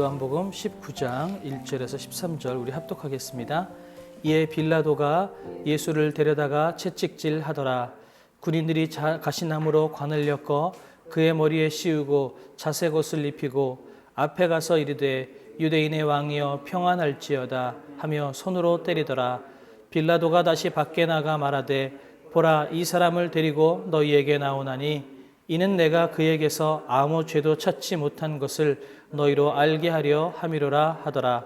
요한복음 19장 1절에서 13절 우리 합독하겠습니다. 이에 빌라도가 예수를 데려다가 채찍질 하더라. 군인들이 가시나무로 관을 엮어 그의 머리에 씌우고 자색 옷을 입히고 앞에 가서 이르되 유대인의 왕이여 평안할지어다 하며 손으로 때리더라. 빌라도가 다시 밖에 나가 말하되 보라, 이 사람을 데리고 너희에게 나오나니 이는 내가 그에게서 아무 죄도 찾지 못한 것을 너희로 알게 하려 함이로라 하더라.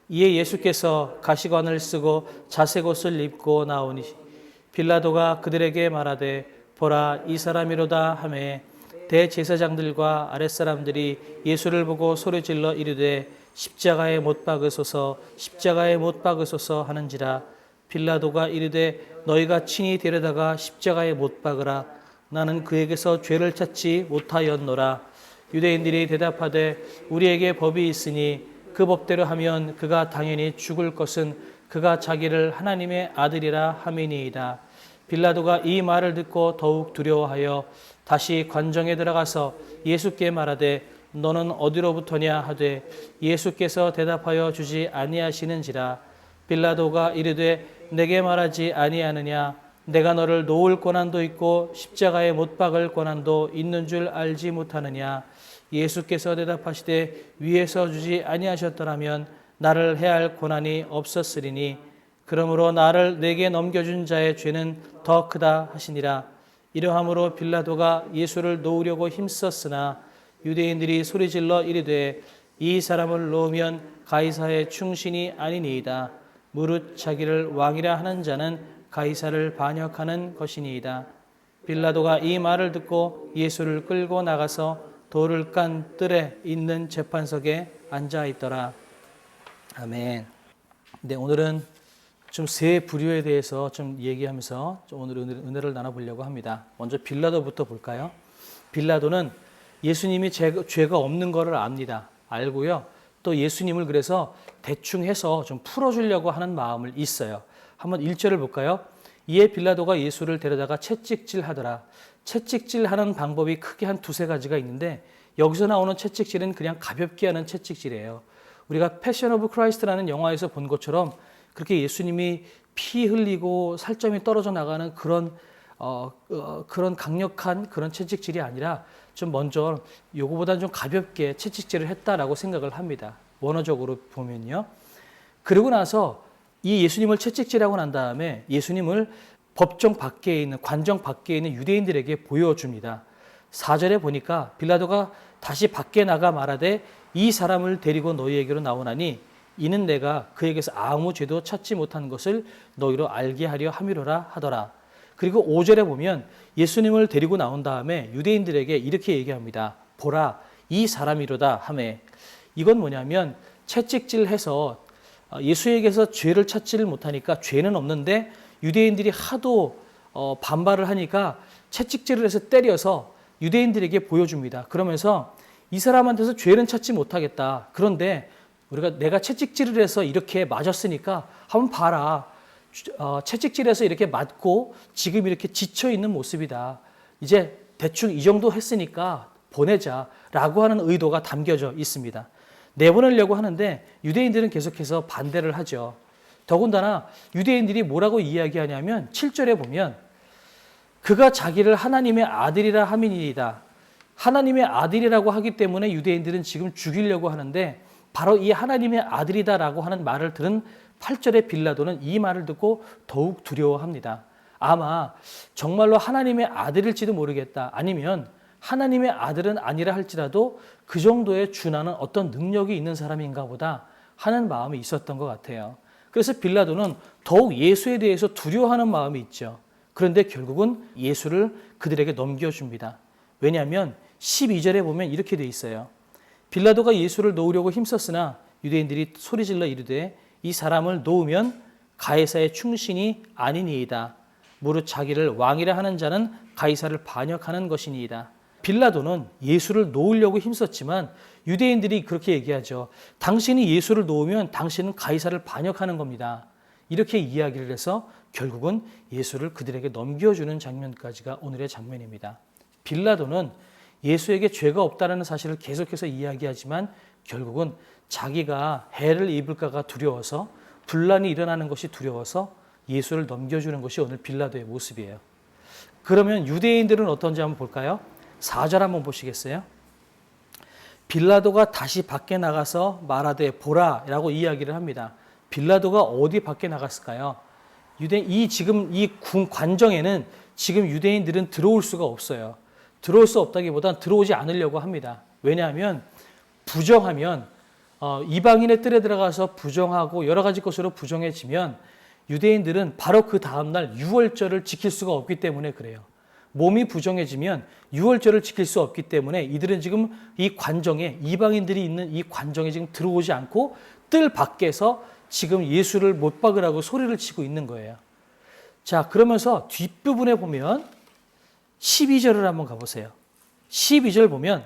이에 예수께서 가시관을 쓰고 자색 옷을 입고 나오니 빌라도가 그들에게 말하되 보라, 이 사람이로다 하매 대제사장들과 아랫사람들이 예수를 보고 소리질러 이르되 십자가에 못 박으소서, 십자가에 못 박으소서 하는지라. 빌라도가 이르되 너희가 친히 데려다가 십자가에 못 박으라. 나는 그에게서 죄를 찾지 못하였노라. 유대인들이 대답하되 우리에게 법이 있으니 그 법대로 하면 그가 당연히 죽을 것은 그가 자기를 하나님의 아들이라 함이니이다. 빌라도가 이 말을 듣고 더욱 두려워하여 다시 관정에 들어가서 예수께 말하되 너는 어디로부터냐 하되 예수께서 대답하여 주지 아니하시는지라. 빌라도가 이르되 내게 말하지 아니하느냐? 내가 너를 놓을 권한도 있고 십자가에 못 박을 권한도 있는 줄 알지 못하느냐? 예수께서 대답하시되 위에서 주지 아니하셨더라면 나를 해할 권한이 없었으리니 그러므로 나를 내게 넘겨준 자의 죄는 더 크다 하시니라. 이러함으로 빌라도가 예수를 놓으려고 힘썼으나 유대인들이 소리질러 이르되 이 사람을 놓으면 가이사의 충신이 아니니이다. 무릇 자기를 왕이라 하는 자는 가이사를 반역하는 것이니이다. 빌라도가 이 말을 듣고 예수를 끌고 나가서 돌을 깐 뜰에 있는 재판석에 앉아 있더라. 아멘. 네, 오늘은 좀 세 부류에 대해서 좀 얘기하면서 좀 오늘 은혜를 나눠보려고 합니다. 먼저 빌라도부터 볼까요? 빌라도는 예수님이 죄가 없는 것을 압니다. 알고요. 또 예수님을 그래서 대충 해서 좀 풀어주려고 하는 마음을 있어요. 한번 1절을 볼까요? 이에 빌라도가 예수를 데려다가 채찍질 하더라. 채찍질 하는 방법이 크게 한 두세 가지가 있는데 여기서 나오는 채찍질은 그냥 가볍게 하는 채찍질이에요. 우리가 패션 오브 크라이스트라는 영화에서 본 것처럼 그렇게 예수님이 피 흘리고 살점이 떨어져 나가는 그런 강력한 그런 채찍질이 아니라 좀 먼저 요거보다는 좀 가볍게 채찍질을 했다라고 생각을 합니다. 원어적으로 보면요. 그리고 나서 이 예수님을 채찍질하고 난 다음에 예수님을 법정 밖에 있는 관정 밖에 있는 유대인들에게 보여줍니다. 4절에 보니까 빌라도가 다시 밖에 나가 말하되 이 사람을 데리고 너희에게로 나오나니 이는 내가 그에게서 아무 죄도 찾지 못한 것을 너희로 알게 하려 함이로라 하더라. 그리고 5절에 보면 예수님을 데리고 나온 다음에 유대인들에게 이렇게 얘기합니다. 보라, 이 사람이로다 하매. 이건 뭐냐면 채찍질해서 예수에게서 죄를 찾지를 못하니까 죄는 없는데 유대인들이 하도 반발을 하니까 채찍질을 해서 때려서 유대인들에게 보여줍니다. 그러면서 이 사람한테서 죄는 찾지 못하겠다. 그런데 내가 채찍질을 해서 이렇게 맞았으니까 한번 봐라. 채찍질해서 이렇게 맞고 지금 이렇게 지쳐있는 모습이다. 이제 대충 이 정도 했으니까 보내자라고 하는 의도가 담겨져 있습니다. 내보내려고 하는데 유대인들은 계속해서 반대를 하죠. 더군다나 유대인들이 뭐라고 이야기하냐면 7절에 보면 그가 자기를 하나님의 아들이라 함이니이다. 하나님의 아들이라고 하기 때문에 유대인들은 지금 죽이려고 하는데 바로 이 하나님의 아들이다라고 하는 말을 들은 8절의 빌라도는 이 말을 듣고 더욱 두려워합니다. 아마 정말로 하나님의 아들일지도 모르겠다. 아니면 하나님의 아들은 아니라 할지라도 그 정도의 준하는 어떤 능력이 있는 사람인가 보다 하는 마음이 있었던 것 같아요. 그래서 빌라도는 더욱 예수에 대해서 두려워하는 마음이 있죠. 그런데 결국은 예수를 그들에게 넘겨줍니다. 왜냐하면 12절에 보면 이렇게 돼 있어요. 빌라도가 예수를 놓으려고 힘썼으나 유대인들이 소리질러 이르되 이 사람을 놓으면 가이사의 충신이 아니니이다. 무릇 자기를 왕이라 하는 자는 가이사를 반역하는 것이니이다. 빌라도는 예수를 놓으려고 힘썼지만 유대인들이 그렇게 얘기하죠. 당신이 예수를 놓으면 당신은 가이사를 반역하는 겁니다. 이렇게 이야기를 해서 결국은 예수를 그들에게 넘겨주는 장면까지가 오늘의 장면입니다. 빌라도는 예수에게 죄가 없다는 사실을 계속해서 이야기하지만 결국은 자기가 해를 입을까가 두려워서, 분란이 일어나는 것이 두려워서 예수를 넘겨주는 것이 오늘 빌라도의 모습이에요. 그러면 유대인들은 어떤지 한번 볼까요? 4절 한번 보시겠어요? 빌라도가 다시 밖에 나가서 말하되 보라 라고 이야기를 합니다. 빌라도가 어디 밖에 나갔을까요? 지금 이 관정에는 지금 유대인들은 들어올 수가 없어요. 들어올 수 없다기보단 들어오지 않으려고 합니다. 왜냐하면 부정하면 이방인의 뜰에 들어가서 부정하고 여러 가지 것으로 부정해지면 유대인들은 바로 그 다음날 유월절을 지킬 수가 없기 때문에 그래요. 몸이 부정해지면 유월절을 지킬 수 없기 때문에 이들은 지금 이 관정에, 이방인들이 있는 이 관정에 지금 들어오지 않고 뜰 밖에서 지금 예수를 못 박으라고 소리를 치고 있는 거예요. 자, 그러면서 뒷부분에 보면 12절을 한번 가보세요. 12절 보면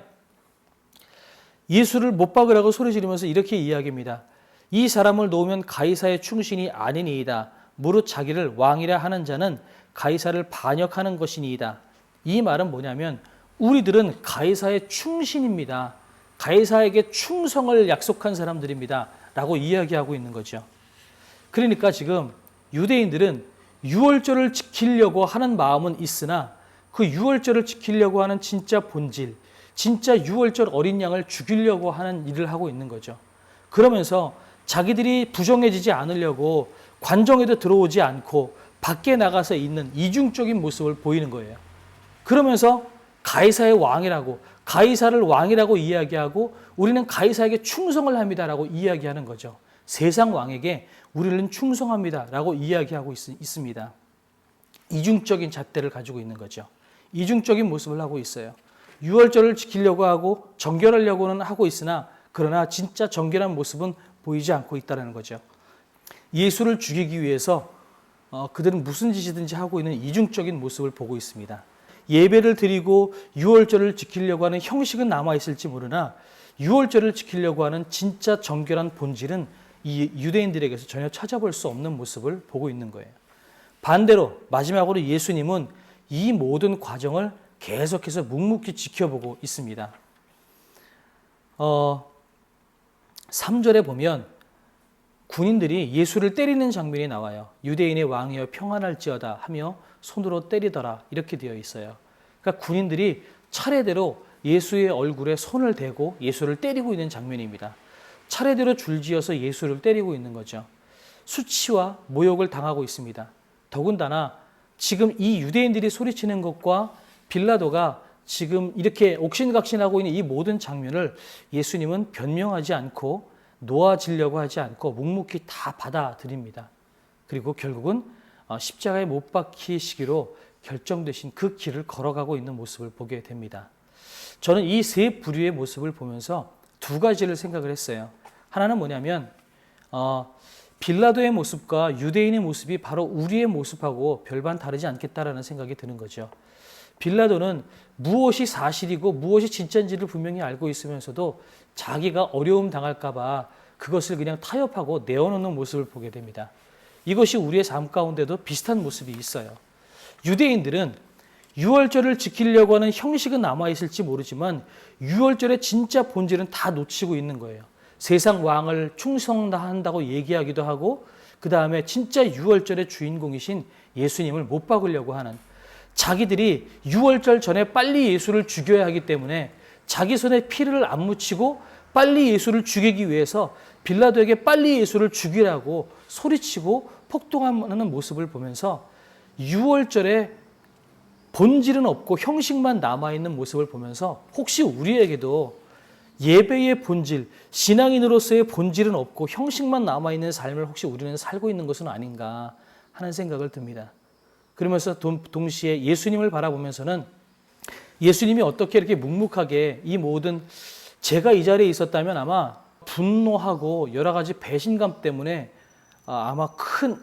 예수를 못 박으라고 소리 지르면서 이렇게 이야기합니다. 이 사람을 놓으면 가이사의 충신이 아니니이다. 무릇 자기를 왕이라 하는 자는 가이사를 반역하는 것이니이다. 이 말은 뭐냐면 우리들은 가이사의 충신입니다. 가이사에게 충성을 약속한 사람들입니다. 라고 이야기하고 있는 거죠. 그러니까 지금 유대인들은 유월절을 지키려고 하는 마음은 있으나 그 유월절을 지키려고 하는 진짜 본질, 진짜 유월절 어린 양을 죽이려고 하는 일을 하고 있는 거죠. 그러면서 자기들이 부정해지지 않으려고 관정에도 들어오지 않고 밖에 나가서 있는 이중적인 모습을 보이는 거예요. 그러면서 가이사의 왕이라고, 가이사를 왕이라고 이야기하고 우리는 가이사에게 충성을 합니다라고 이야기하는 거죠. 세상 왕에게 우리는 충성합니다라고 이야기하고 있습니다. 이중적인 잣대를 가지고 있는 거죠. 이중적인 모습을 하고 있어요. 유월절을 지키려고 하고 정결하려고는 하고 있으나 그러나 진짜 정결한 모습은 보이지 않고 있다는 거죠. 예수를 죽이기 위해서 그들은 무슨 짓이든지 하고 있는 이중적인 모습을 보고 있습니다. 예배를 드리고 유월절을 지키려고 하는 형식은 남아있을지 모르나 유월절을 지키려고 하는 진짜 정결한 본질은 이 유대인들에게서 전혀 찾아볼 수 없는 모습을 보고 있는 거예요. 반대로 마지막으로 예수님은 이 모든 과정을 계속해서 묵묵히 지켜보고 있습니다. 3절에 보면 군인들이 예수를 때리는 장면이 나와요. 유대인의 왕이여 평안할지어다 하며 손으로 때리더라 이렇게 되어 있어요. 그러니까 군인들이 차례대로 예수의 얼굴에 손을 대고 예수를 때리고 있는 장면입니다. 차례대로 줄지어서 예수를 때리고 있는 거죠. 수치와 모욕을 당하고 있습니다. 더군다나 지금 이 유대인들이 소리치는 것과 빌라도가 지금 이렇게 옥신각신하고 있는 이 모든 장면을 예수님은 변명하지 않고 놓아지려고 하지 않고 묵묵히 다 받아들입니다. 그리고 결국은 십자가에 못 박히시기로 결정되신 그 길을 걸어가고 있는 모습을 보게 됩니다. 저는 이 세 부류의 모습을 보면서 두 가지를 생각을 했어요. 하나는 뭐냐면 빌라도의 모습과 유대인의 모습이 바로 우리의 모습하고 별반 다르지 않겠다라는 생각이 드는 거죠. 빌라도는 무엇이 사실이고 무엇이 진짜인지를 분명히 알고 있으면서도 자기가 어려움 당할까 봐 그것을 그냥 타협하고 내어놓는 모습을 보게 됩니다. 이것이 우리의 삶 가운데도 비슷한 모습이 있어요. 유대인들은 유월절을 지키려고 하는 형식은 남아있을지 모르지만 유월절의 진짜 본질은 다 놓치고 있는 거예요. 세상 왕을 충성한다고 얘기하기도 하고 그 다음에 진짜 유월절의 주인공이신 예수님을 못 박으려고 하는, 자기들이 유월절 전에 빨리 예수를 죽여야 하기 때문에 자기 손에 피를 안 묻히고 빨리 예수를 죽이기 위해서 빌라도에게 빨리 예수를 죽이라고 소리치고 폭동하는 모습을 보면서 유월절에 본질은 없고 형식만 남아있는 모습을 보면서 혹시 우리에게도 예배의 본질, 신앙인으로서의 본질은 없고 형식만 남아있는 삶을 혹시 우리는 살고 있는 것은 아닌가 하는 생각을 듭니다. 그러면서 동시에 예수님을 바라보면서는 예수님이 어떻게 이렇게 묵묵하게 이 모든, 제가 이 자리에 있었다면 아마 분노하고 여러 가지 배신감 때문에 아마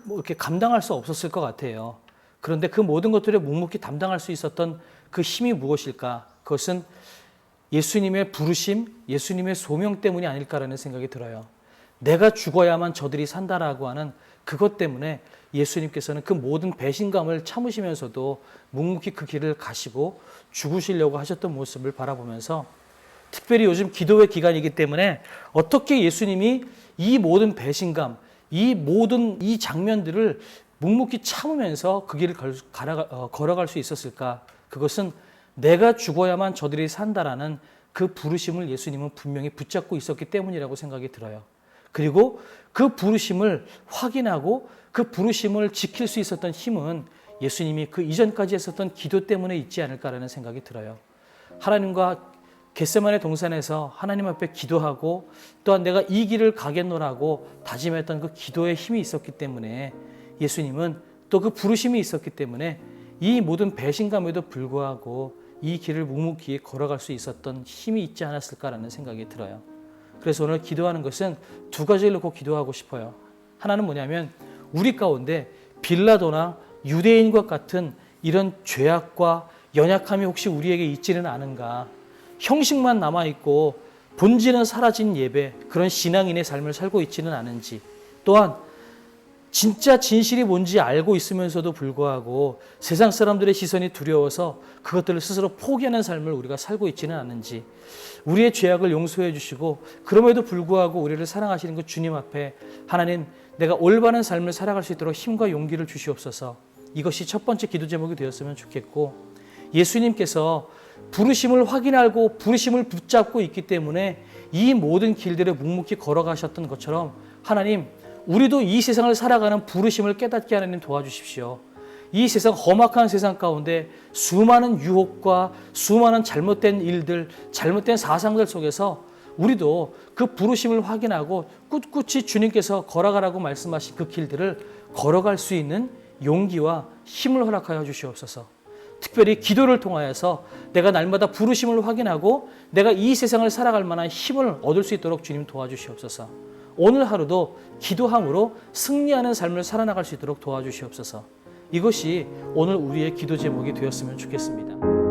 이렇게 감당할 수 없었을 것 같아요. 그런데 그 모든 것들을 묵묵히 담당할 수 있었던 그 힘이 무엇일까? 그것은 예수님의 부르심, 예수님의 소명 때문이 아닐까라는 생각이 들어요. 내가 죽어야만 저들이 산다라고 하는 그것 때문에 예수님께서는 그 모든 배신감을 참으시면서도 묵묵히 그 길을 가시고 죽으시려고 하셨던 모습을 바라보면서 특별히 요즘 기도의 기간이기 때문에 어떻게 예수님이 이 모든 배신감, 이 모든 이 장면들을 묵묵히 참으면서 그 길을 걸어갈 수 있었을까? 그것은 내가 죽어야만 저들이 산다라는 그 부르심을 예수님은 분명히 붙잡고 있었기 때문이라고 생각이 들어요. 그리고 그 부르심을 확인하고 그 부르심을 지킬 수 있었던 힘은 예수님이 그 이전까지 했었던 기도 때문에 있지 않을까라는 생각이 들어요. 하나님과 겟세마네 동산에서 하나님 앞에 기도하고 또한 내가 이 길을 가겠노라고 다짐했던 그 기도의 힘이 있었기 때문에 예수님은 또 그 부르심이 있었기 때문에 이 모든 배신감에도 불구하고 이 길을 묵묵히 걸어갈 수 있었던 힘이 있지 않았을까라는 생각이 들어요. 그래서 오늘 기도하는 것은 두 가지를 놓고 기도하고 싶어요. 하나는 뭐냐면 우리 가운데 빌라도나 유대인과 같은 이런 죄악과 연약함이 혹시 우리에게 있지는 않은가. 형식만 남아있고 본질은 사라진 예배, 그런 신앙인의 삶을 살고 있지는 않은지, 또한 진짜 진실이 뭔지 알고 있으면서도 불구하고 세상 사람들의 시선이 두려워서 그것들을 스스로 포기하는 삶을 우리가 살고 있지는 않은지, 우리의 죄악을 용서해 주시고 그럼에도 불구하고 우리를 사랑하시는 그 주님 앞에 하나님, 내가 올바른 삶을 살아갈 수 있도록 힘과 용기를 주시옵소서. 이것이 첫 번째 기도 제목이 되었으면 좋겠고, 예수님께서 부르심을 확인하고 부르심을 붙잡고 있기 때문에 이 모든 길들을 묵묵히 걸어가셨던 것처럼 하나님, 우리도 이 세상을 살아가는 부르심을 깨닫게 하나님 도와주십시오. 이 세상, 험악한 세상 가운데 수많은 유혹과 수많은 잘못된 일들, 잘못된 사상들 속에서 우리도 그 부르심을 확인하고 꿋꿋이 주님께서 걸어가라고 말씀하신 그 길들을 걸어갈 수 있는 용기와 힘을 허락하여 주시옵소서. 특별히 기도를 통하여서 내가 날마다 부르심을 확인하고 내가 이 세상을 살아갈 만한 힘을 얻을 수 있도록 주님 도와주시옵소서. 오늘 하루도 기도함으로 승리하는 삶을 살아나갈 수 있도록 도와주시옵소서. 이것이 오늘 우리의 기도 제목이 되었으면 좋겠습니다.